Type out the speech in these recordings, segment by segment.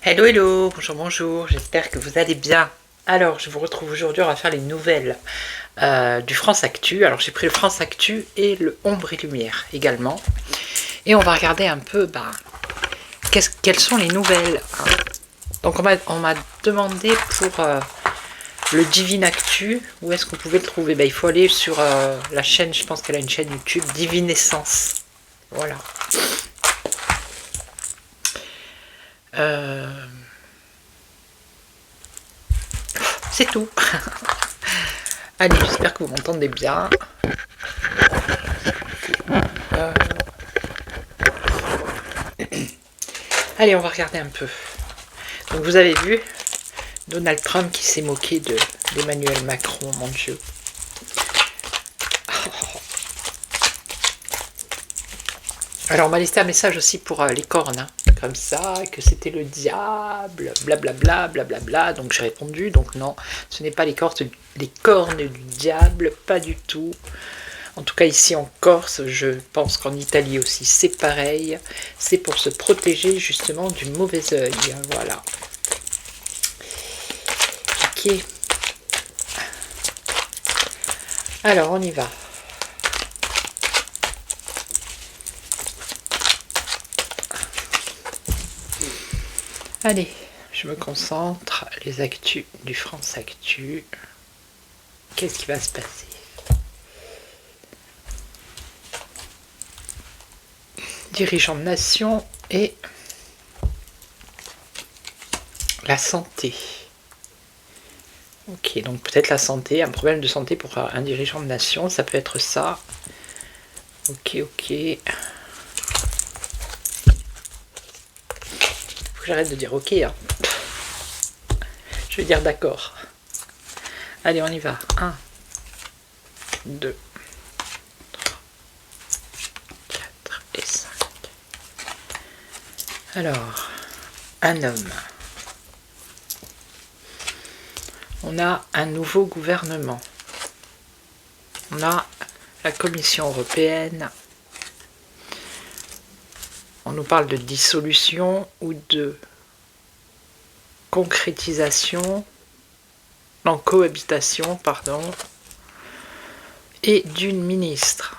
Hello hello, bonjour bonjour, j'espère que vous allez bien. Alors je vous retrouve aujourd'hui, on va faire les nouvelles du France Actu. Alors j'ai pris le France Actu et le Ombre et Lumière également. Et on va regarder un peu quelles sont les nouvelles. Donc on m'a demandé pour le Divine Actu, où est-ce qu'on pouvait le trouver. Il faut aller sur la chaîne, je pense qu'elle a une chaîne YouTube, Divine Essence. Voilà. C'est tout. Allez, j'espère que vous m'entendez bien. Allez, on va regarder un peu. Donc vous avez vu Donald Trump qui s'est moqué d'Emmanuel Macron, mon Dieu. Alors on m'a laissé un message aussi pour les cornes, hein, comme ça, que c'était le diable, blablabla, blablabla. Donc j'ai répondu, donc non, ce n'est pas les cornes du diable, pas du tout. En tout cas ici en Corse, je pense qu'en Italie aussi c'est pareil. C'est pour se protéger justement du mauvais œil, voilà. Ok. Alors on y va. Allez, je me concentre. Les actus du France Actu. Qu'est-ce qui va se passer? Dirigeants de nation et la santé. Ok, donc peut-être la santé, un problème de santé pour un dirigeant de nation, ça peut être ça. Ok, ok. Faut que j'arrête de dire ok, hein. Je vais dire d'accord. Allez, on y va. 1, 2, 3, 4 et 5. Alors, un homme. On a un nouveau gouvernement. On a la Commission européenne. On nous parle de dissolution ou de concrétisation, non, cohabitation, pardon, et d'une ministre.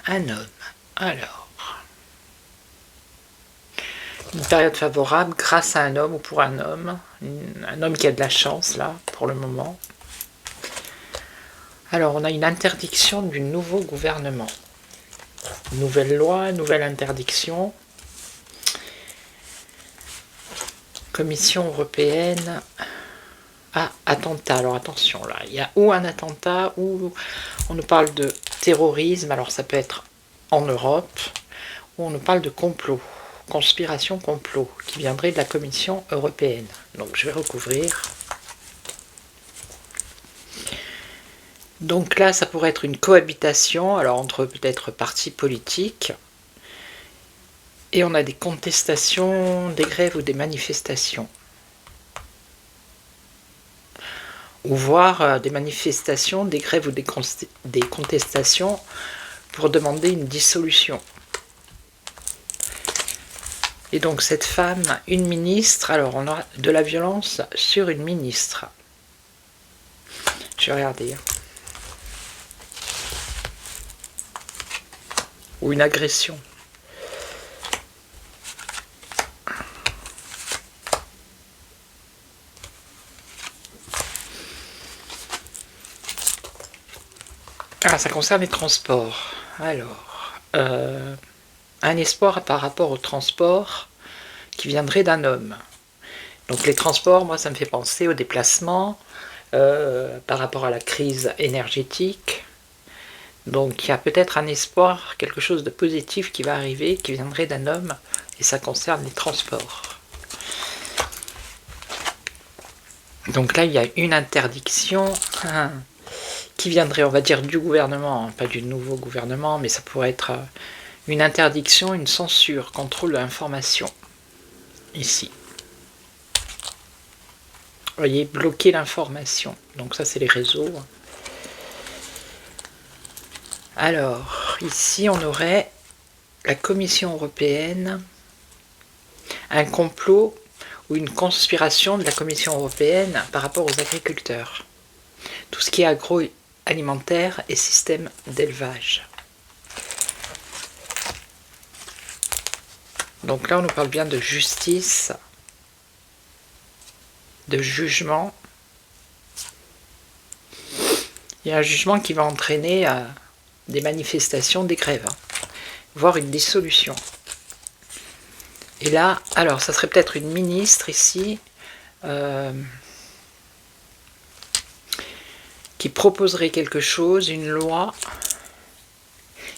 Un homme. Alors, une période favorable grâce à un homme ou pour un homme qui a de la chance là pour le moment. Alors on a une interdiction du nouveau gouvernement, nouvelle loi, nouvelle interdiction. Commission européenne. Ah, attentat. Alors attention là, il y a ou un attentat ou on nous parle de terrorisme, alors ça peut être en Europe, ou on nous parle de complot, conspiration complot, qui viendrait de la Commission européenne. Donc je vais recouvrir. Donc là, ça pourrait être une cohabitation, alors entre peut-être partis politiques, et on a des contestations, des grèves ou des manifestations. Ou voire des manifestations, des grèves ou des contestations pour demander une dissolution. Et donc cette femme, une ministre, alors on a de la violence sur une ministre. Je vais regarder. Ou une agression. Ah, ça concerne les transports. Alors, un espoir par rapport au transport qui viendrait d'un homme. Donc les transports, moi, ça me fait penser au déplacement par rapport à la crise énergétique. Donc il y a peut-être un espoir, quelque chose de positif qui va arriver, qui viendrait d'un homme, et ça concerne les transports. Donc là, il y a une interdiction qui viendrait, on va dire, du gouvernement, pas du nouveau gouvernement, mais ça pourrait être une interdiction, une censure, contrôle de l'information. Ici. Vous voyez, bloquer l'information. Donc ça, c'est les réseaux. Alors, ici, on aurait la Commission européenne, un complot ou une conspiration de la Commission européenne par rapport aux agriculteurs. Tout ce qui est agroalimentaire et système d'élevage. Donc là, on nous parle bien de justice, de jugement. Il y a un jugement qui va entraîner des manifestations, des grèves, voire une dissolution. Et là, alors, ça serait peut-être une ministre ici qui proposerait quelque chose, une loi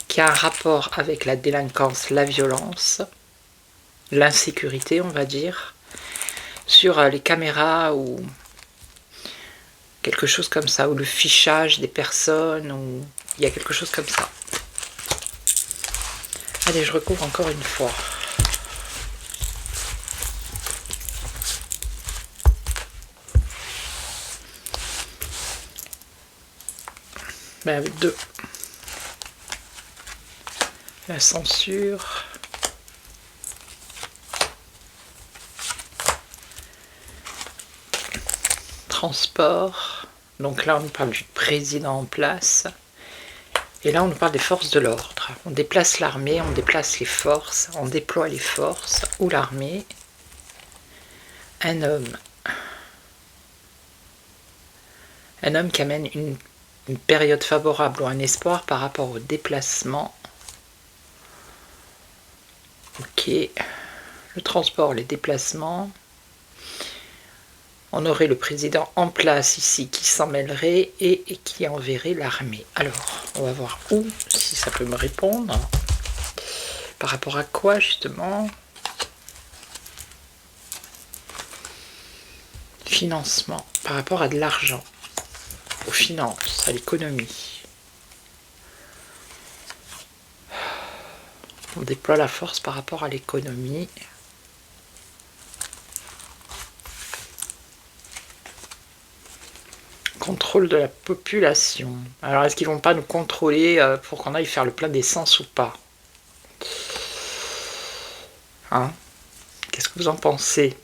qui a un rapport avec la délinquance, la violence, l'insécurité, on va dire, sur les caméras ou quelque chose comme ça, ou le fichage des personnes, ou il y a quelque chose comme ça. Allez, je recouvre encore une fois. Ben, avec deux. La censure. Transport. Donc là, on nous parle du président en place. Et là, on nous parle des forces de l'ordre. On déplace l'armée, on déplace les forces, on déploie les forces ou l'armée. Un homme qui amène une période favorable ou un espoir par rapport au déplacement. Ok. Le transport, les déplacements. On aurait le président en place ici qui s'en mêlerait et qui enverrait l'armée. Alors, on va voir où, si ça peut me répondre. Par rapport à quoi, justement? Financement. Par rapport à de l'argent. Aux finances, à l'économie. On déploie la force par rapport à l'économie. Contrôle de la population. Alors, est-ce qu'ils vont pas nous contrôler pour qu'on aille faire le plein d'essence ou pas? Hein? Qu'est-ce que vous en pensez?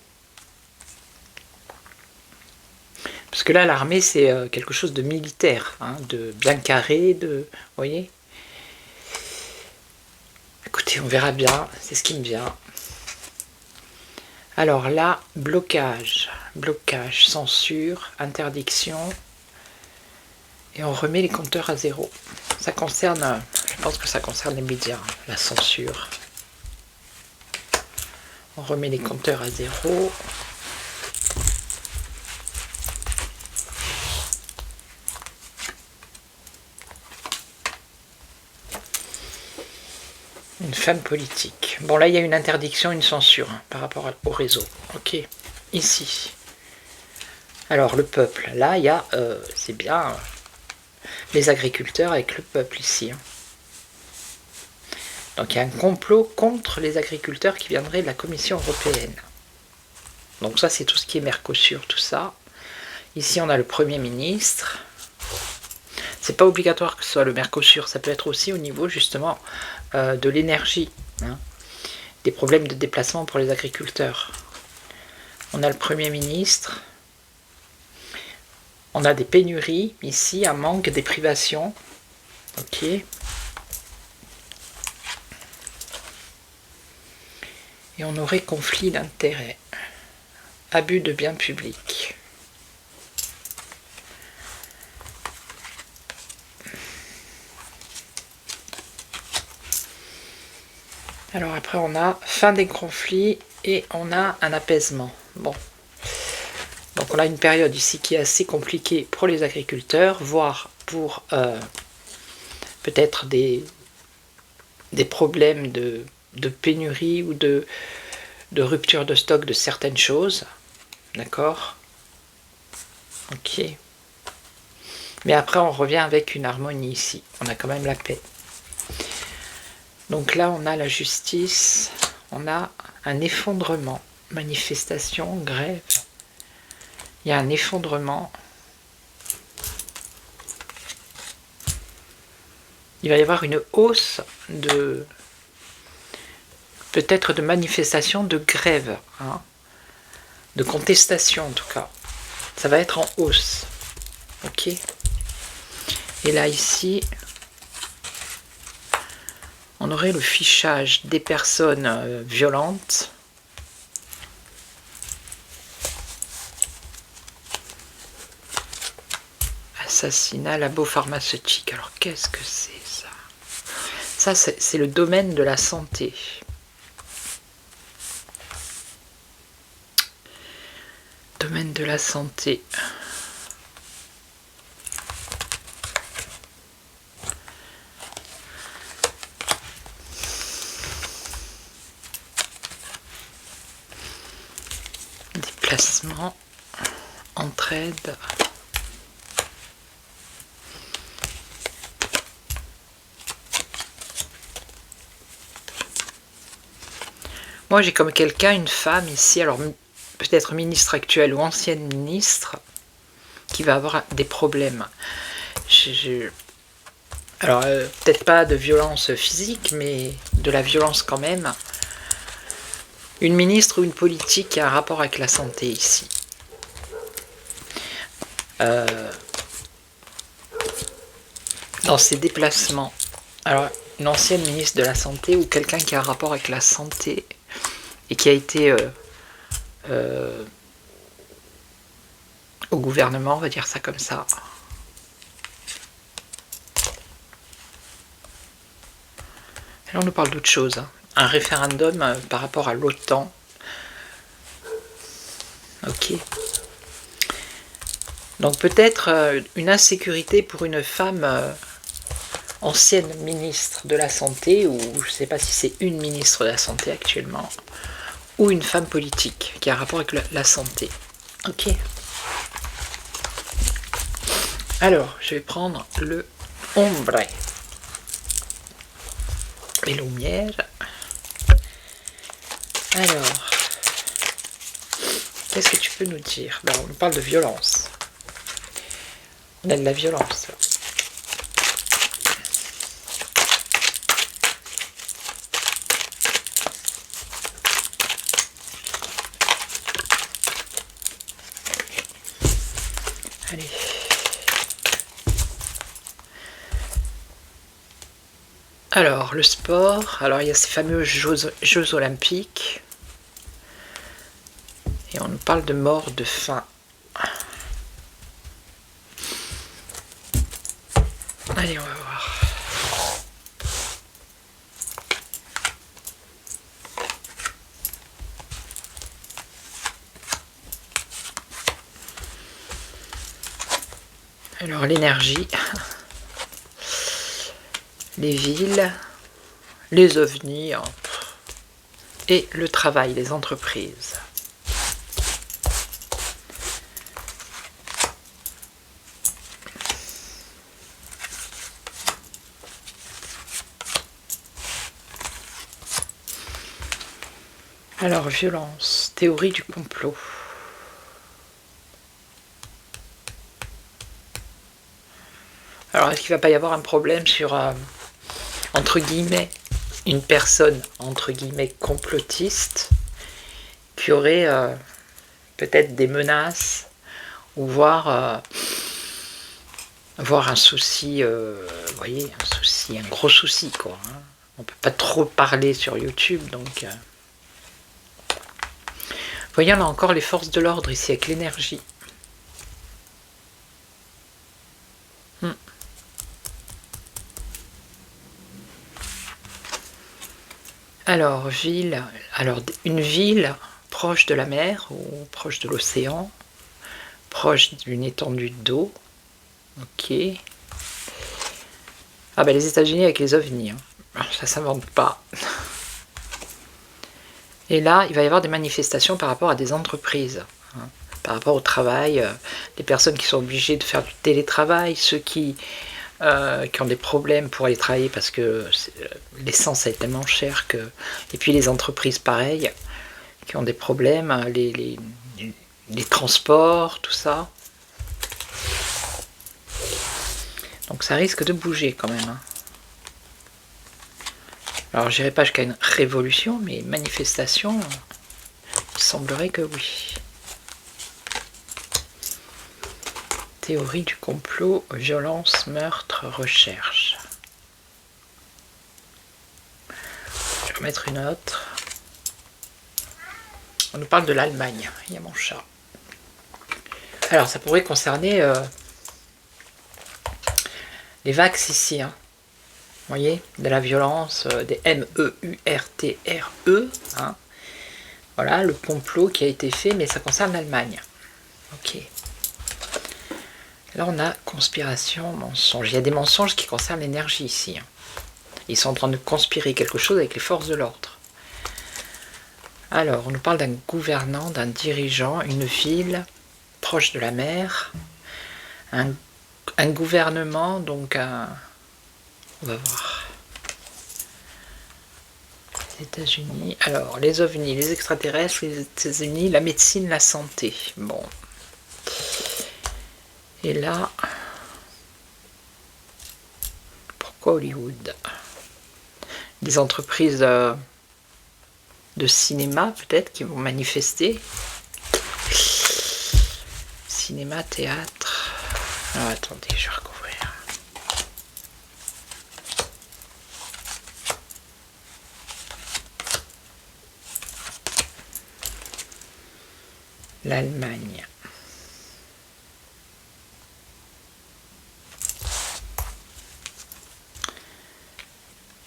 Parce que là, l'armée, c'est quelque chose de militaire, hein, de bien carré, de... Vous voyez? Écoutez, on verra bien, c'est ce qui me vient. Alors là, blocage, censure, interdiction, et on remet les compteurs à zéro. Ça concerne, je pense que ça concerne les médias, la censure. On remet les compteurs à zéro. Une femme politique. Bon, là, il y a une interdiction, une censure par rapport au réseau. Ok, ici. Alors, le peuple. Là, il y a, c'est bien, les agriculteurs avec le peuple ici. Donc, il y a un complot contre les agriculteurs qui viendraient de la Commission européenne. Donc, ça, c'est tout ce qui est Mercosur, tout ça. Ici, on a le Premier ministre. C'est pas obligatoire que ce soit le Mercosur, ça peut être aussi au niveau justement de l'énergie, hein, des problèmes de déplacement pour les agriculteurs. On a le Premier ministre, on a des pénuries ici, un manque, des privations, ok. Et on aurait conflit d'intérêts, abus de biens publics. Alors après on a fin des conflits et on a un apaisement. Bon. Donc on a une période ici qui est assez compliquée pour les agriculteurs, voire pour peut-être des problèmes de pénurie ou de rupture de stock de certaines choses. D'accord? Ok. Mais après on revient avec une harmonie ici. On a quand même la paix. Donc là on a la justice, on a un effondrement. Manifestation, grève. Il y a un effondrement. Il va y avoir une hausse de peut-être de manifestations, de grève, hein, de contestation en tout cas. Ça va être en hausse. Ok. Et là ici, on aurait le fichage des personnes violentes. Assassinat, labo pharmaceutique. Alors qu'est-ce que c'est ça? Ça c'est le domaine de la santé. Domaine de la santé. Déplacement, entraide. Moi j'ai comme quelqu'un, une femme ici, alors peut-être ministre actuelle ou ancienne ministre, qui va avoir des problèmes. Alors peut-être pas de violence physique, mais de la violence quand même. Une ministre ou une politique qui a un rapport avec la santé ici. Dans ses déplacements. Alors une ancienne ministre de la santé ou quelqu'un qui a un rapport avec la santé et qui a été au gouvernement, on va dire ça comme ça. Là on nous parle d'autre chose. Hein. Un référendum par rapport à l'OTAN. Ok. Donc peut-être une insécurité pour une femme ancienne ministre de la Santé, ou je ne sais pas si c'est une ministre de la Santé actuellement, ou une femme politique qui a un rapport avec la santé. Ok. Alors, je vais prendre le ombre. Les lumières. Alors, qu'est-ce que tu peux nous dire? Ben, on parle de violence. On a de la violence. Allez. Alors, le sport. Alors, il y a ces fameux Jeux olympiques. Et on nous parle de mort, de faim. Allez, on va voir. Alors, l'énergie. Les villes. Les ovnis. Hein, et le travail, les entreprises. Alors, violence, théorie du complot. Alors, est-ce qu'il ne va pas y avoir un problème sur, entre guillemets, une personne, entre guillemets, complotiste, qui aurait peut-être des menaces, ou voire un souci, vous voyez, un souci, un gros souci, quoi. Hein. On ne peut pas trop parler sur YouTube, donc... Voyez, on a encore les forces de l'ordre ici, avec l'énergie. Alors, ville, alors une ville proche de la mer ou proche de l'océan, proche d'une étendue d'eau. Ok. Ah ben les États-Unis avec les ovnis, hein. Alors, ça s'invente pas. Et là, il va y avoir des manifestations par rapport à des entreprises, hein, par rapport au travail, des personnes qui sont obligées de faire du télétravail, ceux qui ont des problèmes pour aller travailler parce que l'essence est tellement chère que... Et puis les entreprises, pareil, qui ont des problèmes, les transports, tout ça. Donc ça risque de bouger quand même, hein. Alors j'irai pas jusqu'à une révolution, mais une manifestation, il semblerait que oui. Théorie du complot, violence, meurtre, recherche. Je vais remettre une autre. On nous parle de l'Allemagne. Il y a mon chat. Alors ça pourrait concerner les vax ici, hein. Vous voyez, de la violence, des MEURTRE, hein. Voilà, le complot qui a été fait, mais ça concerne l'Allemagne. Ok. Là, on a conspiration, mensonge. Il y a des mensonges qui concernent l'énergie ici, hein. Ils sont en train de conspirer quelque chose avec les forces de l'ordre. Alors, on nous parle d'un gouvernant, d'un dirigeant, une ville proche de la mer, un gouvernement, donc un... On va voir. Les États-Unis. Alors, les ovnis, les extraterrestres, les États-Unis, la médecine, la santé. Bon. Et là, pourquoi Hollywood? Des entreprises de cinéma, peut-être, qui vont manifester. Cinéma, théâtre. Alors, attendez, je vais recouvrir. L'Allemagne.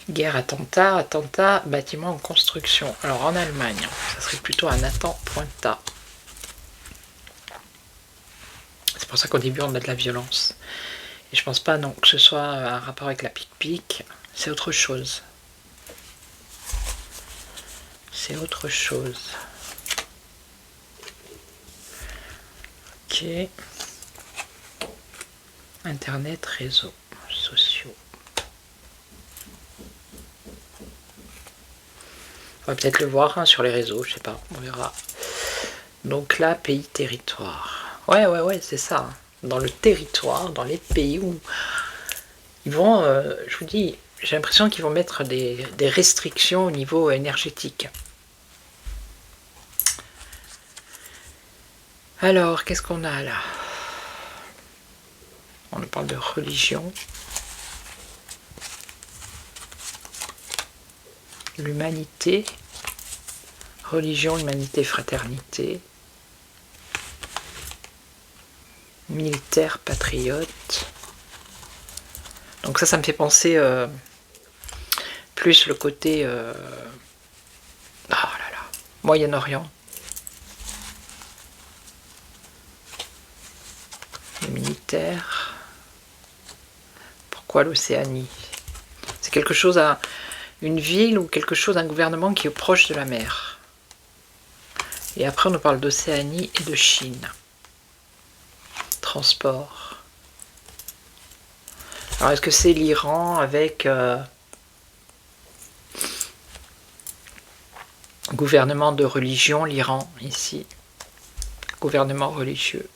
Guerre, attentat, bâtiment en construction. Alors en Allemagne, ça serait plutôt un attentat. C'est pour ça qu'au début on a de la violence. Et je pense pas non que ce soit un rapport avec la pique-pique. C'est autre chose. C'est autre chose. Ok. Internet, réseaux sociaux. On va peut-être le voir, hein, sur les réseaux, je sais pas, on verra. Donc là, pays, territoire. Ouais, c'est ça. Hein. Dans le territoire, dans les pays où ils vont, je vous dis, j'ai l'impression qu'ils vont mettre des restrictions au niveau énergétique. Alors, qu'est-ce qu'on a là? On nous parle de religion. L'humanité. Religion, humanité, fraternité. Militaire, patriote. Donc ça me fait penser plus le côté Moyen-Orient. Les militaires. Pourquoi l'Océanie? C'est quelque chose à une ville ou quelque chose, un gouvernement qui est proche de la mer. Et après on nous parle d'Océanie et de Chine. Transport. Alors est-ce que c'est l'Iran avec gouvernement de religion, l'Iran ici, gouvernement religieux.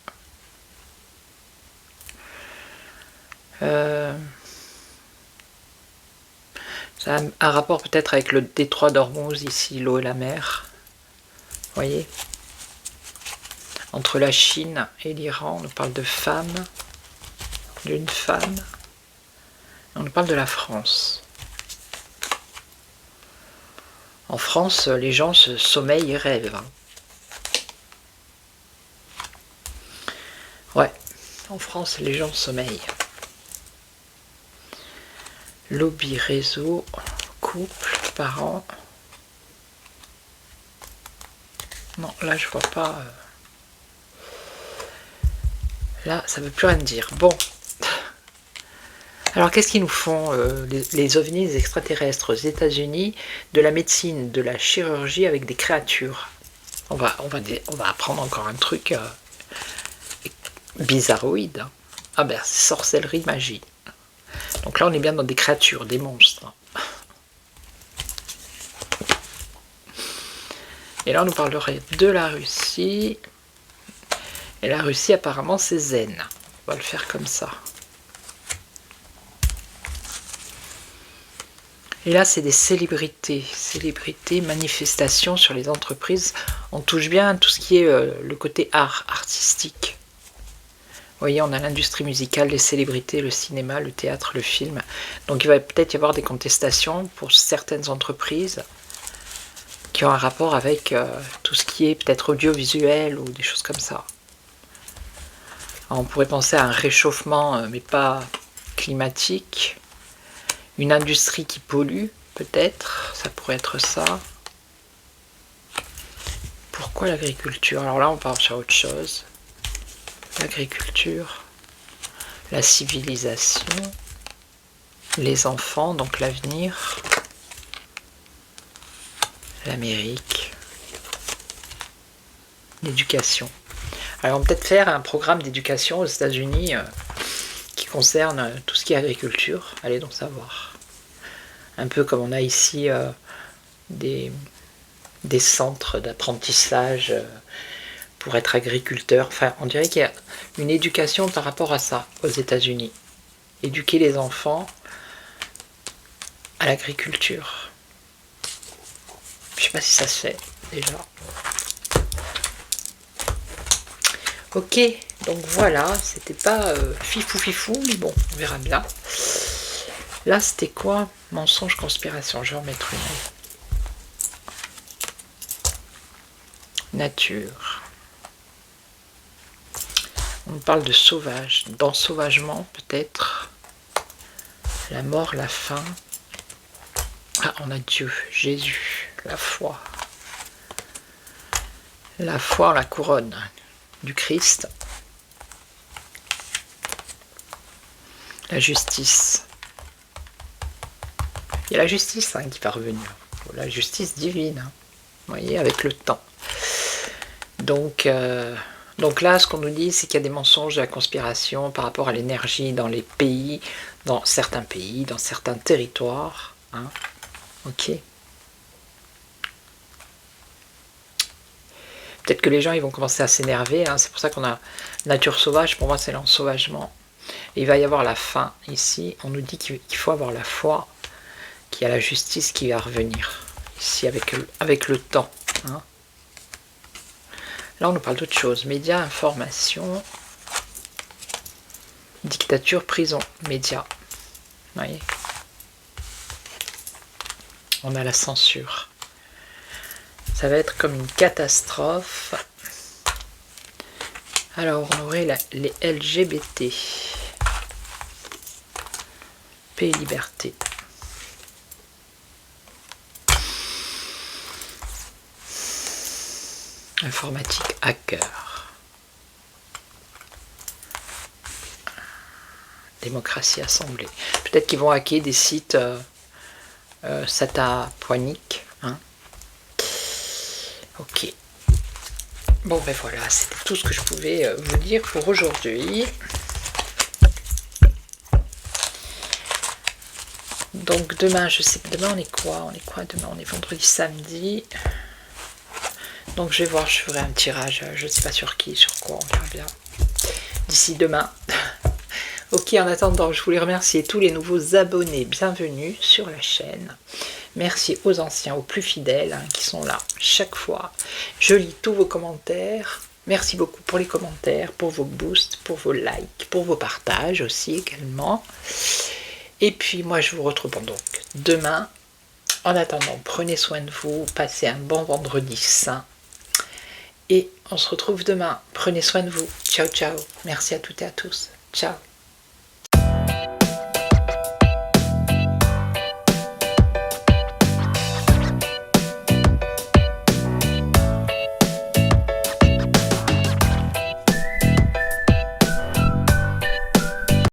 Ça a un rapport peut-être avec le détroit d'Ormuz ici, l'eau et la mer. Vous voyez? Entre la Chine et l'Iran, on nous parle de femmes, d'une femme. On nous parle de la France. En France, les gens se sommeillent et rêvent. Hein. Ouais, en France, les gens sommeillent. Lobby, réseau, couple, parents, Non, là je vois pas. Là, ça veut plus rien dire. Bon. Alors, qu'est-ce qu'ils nous font, les ovnis, les extraterrestres aux États-Unis, de la médecine, de la chirurgie avec des créatures? On va apprendre encore un truc bizarroïde. Hein. Ah ben, sorcellerie, magie. Donc là, on est bien dans des créatures, des monstres. Et là, on nous parlerait de la Russie. Et la Russie, apparemment, c'est zen. On va le faire comme ça. Et là, c'est des célébrités. Célébrités, manifestations sur les entreprises. On touche bien à tout ce qui est le côté art, artistique. Vous voyez, on a l'industrie musicale, les célébrités, le cinéma, le théâtre, le film. Donc il va peut-être y avoir des contestations pour certaines entreprises qui ont un rapport avec tout ce qui est peut-être audiovisuel ou des choses comme ça. Alors, on pourrait penser à un réchauffement, mais pas climatique. Une industrie qui pollue, peut-être, ça pourrait être ça. Pourquoi l'agriculture? Alors là, on part sur autre chose. L'agriculture, la civilisation, les enfants, donc l'avenir, l'Amérique, l'éducation. Alors on va peut-être faire un programme d'éducation aux États-Unis qui concerne tout ce qui est agriculture. Allez donc savoir. Un peu comme on a ici des centres d'apprentissage pour être agriculteur. Enfin, on dirait qu'il y a une éducation par rapport à ça aux États-Unis. Éduquer les enfants à l'agriculture. Je ne sais pas si ça se fait déjà. Ok, donc voilà, c'était pas fifou, mais bon, on verra bien. Là, c'était quoi? Mensonge, conspiration. Je vais en mettre une. Nature. On parle de sauvage, d'ensauvagement peut-être. La mort, la faim. Ah, on a Dieu, Jésus, la foi. La foi, la couronne du Christ. La justice. Il y a la justice qui va revenir. La justice divine. Vous voyez, avec le temps. Donc là, ce qu'on nous dit, c'est qu'il y a des mensonges de la conspiration par rapport à l'énergie dans les pays, dans certains territoires. Hein. Ok. Peut-être que les gens ils vont commencer à s'énerver. Hein. C'est pour ça qu'on a nature sauvage. Pour moi, c'est l'ensauvagement. Et il va y avoir la faim ici. On nous dit qu'il faut avoir la foi, qu'il y a la justice qui va revenir ici avec le temps. Hein. Là, on nous parle d'autre chose. Médias, information, dictature, prison, médias. Vous voyez ? On a la censure. Ça va être comme une catastrophe. Alors, on aurait les LGBT. Paix et liberté. Informatique, hacker. Démocratie, assemblée. Peut-être qu'ils vont hacker des sites sataponiques. Hein. Ok. Bon ben voilà, c'était tout ce que je pouvais vous dire pour aujourd'hui. Donc demain, je sais, demain on est quoi? Demain on est vendredi, samedi. Donc je vais voir, je ferai un tirage, je ne sais pas sur qui, sur quoi, on verra bien. D'ici demain. Ok, en attendant, je voulais remercier tous les nouveaux abonnés, bienvenue sur la chaîne. Merci aux anciens, aux plus fidèles qui sont là chaque fois. Je lis tous vos commentaires. Merci beaucoup pour les commentaires, pour vos boosts, pour vos likes, pour vos partages aussi également. Et puis moi je vous retrouve donc demain. En attendant, prenez soin de vous, passez un bon vendredi saint. Et on se retrouve demain. Prenez soin de vous. Ciao, ciao. Merci à toutes et à tous. Ciao.